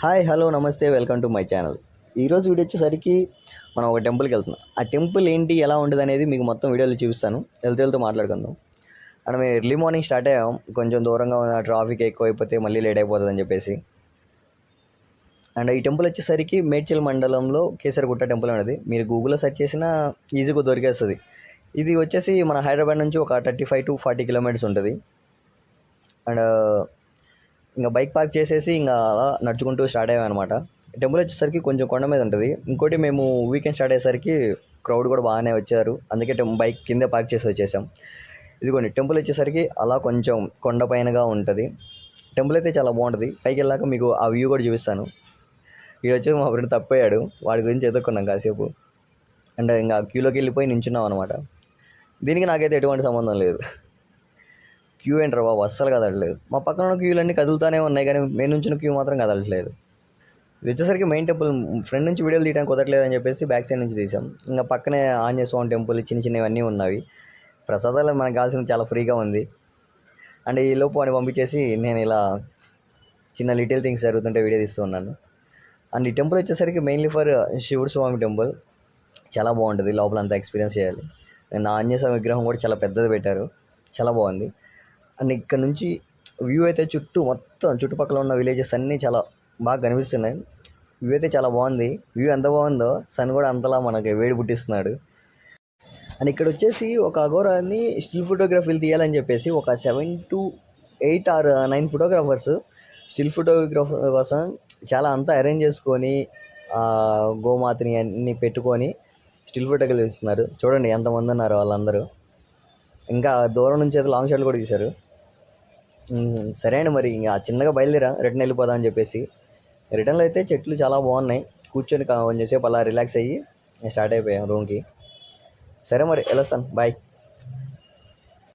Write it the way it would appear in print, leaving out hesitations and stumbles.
Hi hello నమస్తే welcome to my channel. ఈరోజు video వచ్చేసరికి మనం ఒక టెంపుల్కి వెళ్తున్నాం. ఆ టెంపుల్ ఏంటి ఎలా ఉంటుంది అనేది మీకు మొత్తం వీడియోలో చూపిస్తాను. వెళ్తూ మాట్లాడుకుందాం. అండ్ మేము ఎర్లీ మార్నింగ్ స్టార్ట్ అయ్యాం. కొంచెం దూరంగా ఉన్న ట్రాఫిక్ ఎక్కువైపోతే మళ్ళీ లేట్ అయిపోతుంది అని చెప్పేసి. అండ్ ఈ టెంపుల్ వచ్చేసరికి మేడ్చల్ మండలంలో కేసరగుట్ట టెంపుల్ అనేది మీరు గూగుల్లో సెర్చ్ చేసినా ఈజీగా దొరికేస్తుంది. ఇది వచ్చేసి మన హైదరాబాద్ నుంచి ఒక 35 to 40 కిలోమీటర్స్ ఉంటుంది. అండ్ ఇంకా బైక్ పార్క్ చేసేసి ఇంకా అలా నడుచుకుంటూ స్టార్ట్ అయ్యామన్నమాట. టెంపుల్ వచ్చేసరికి కొంచెం కొండ మీద ఉంటుంది. ఇంకోటి మేము వీకెండ్ స్టార్ట్ అయ్యేసరికి క్రౌడ్ కూడా బాగానే వచ్చారు. అందుకే బైక్ కిందే పార్క్ చేసి వచ్చేసాం. ఇదిగోండి టెంపుల్ వచ్చేసరికి అలా కొంచెం కొండ పైనగా ఉంటుంది. టెంపుల్ అయితే చాలా బాగుంటుంది. పైకి వెళ్ళాక మీకు ఆ వ్యూ కూడా చూపిస్తాను. ఇక్కడ వచ్చి మా ఫ్రెండ్ తప్పోయాడు. వాడి గురించి ఎదుర్కొన్నాం కాసేపు. అండ్ ఇంకా క్యూలోకి వెళ్ళిపోయి నించున్నాం అనమాట. దీనికి నాకైతే ఎటువంటి సంబంధం లేదు. క్యూ ఏంట్రా బాబు అస్సలు కదలట్లేదు. మా పక్కన ఉన్న క్యూలన్నీ కదులుతూనే ఉన్నాయి కానీ మేము నుంచిన క్యూ మాత్రం కదలట్లేదు. ఇది వచ్చేసరికి మెయిన్ టెంపుల్. ఫ్రంట్ నుంచి వీడియోలు తీయడానికి కుదరట్లేదు అని చెప్పేసి బ్యాక్ సైడ్ నుంచి తీసాం. ఇంకా పక్కనే ఆంజనేయ స్వామి టెంపుల్ చిన్నవన్నీ ఉన్నవి. ప్రసాదాలు మనకు కావాల్సింది చాలా ఫ్రీగా ఉంది. అండ్ ఈ లోపు అని పంపించేసి నేను ఇలా చిన్న లిటిల్ థింగ్స్ జరుగుతుంటే వీడియో తీస్తూ ఉన్నాను. అండ్ ఈ టెంపుల్ వచ్చేసరికి మెయిన్లీ ఫర్ శివుడు స్వామి టెంపుల్. చాలా బాగుంటుంది. లోపల అంతా ఎక్స్పీరియన్స్ చేయాలి. అండ్ ఆంజనేయ స్వామి విగ్రహం కూడా చాలా పెద్దది పెట్టారు. చాలా బాగుంది. అండ్ ఇక్కడ నుంచి వ్యూ అయితే మొత్తం చుట్టుపక్కల ఉన్న విలేజెస్ అన్నీ చాలా బాగా కనిపిస్తున్నాయి. వ్యూ అయితే చాలా బాగుంది. వ్యూ ఎంత బాగుందో సన్ కూడా అంతలా మనకి వేడి పుట్టిస్తున్నాడు. అండ్ ఇక్కడ వచ్చేసి ఒక అఘోరాని స్టిల్ ఫోటోగ్రఫీలు తీయాలని చెప్పేసి ఒక 7 to 8 or 9 photographers still photographer కోసం చాలా అంతా అరేంజ్ చేసుకొని గోమాతని అన్నీ పెట్టుకొని స్టిల్ ఫోటోగ్రఫీ ఇస్తున్నారు. చూడండి ఎంతమంది ఉన్నారు వాళ్ళందరూ. ఇంకా దూరం నుంచి అయితే లాంగ్ షాట్లు కూడా తీశారు. సరే అండి, మరి ఇంకా చిన్నగా బయలుదేరా రిటర్న్ వెళ్ళిపోదాం అని చెప్పేసి. రిటర్న్లో అయితే చెట్లు చాలా బాగున్నాయి. కూర్చొని కొంచెంసేపు అలా రిలాక్స్ అయ్యి స్టార్ట్ అయిపోయాం రూమ్కి. సరే మరి వెళ్ళొస్తాను, బాయ్.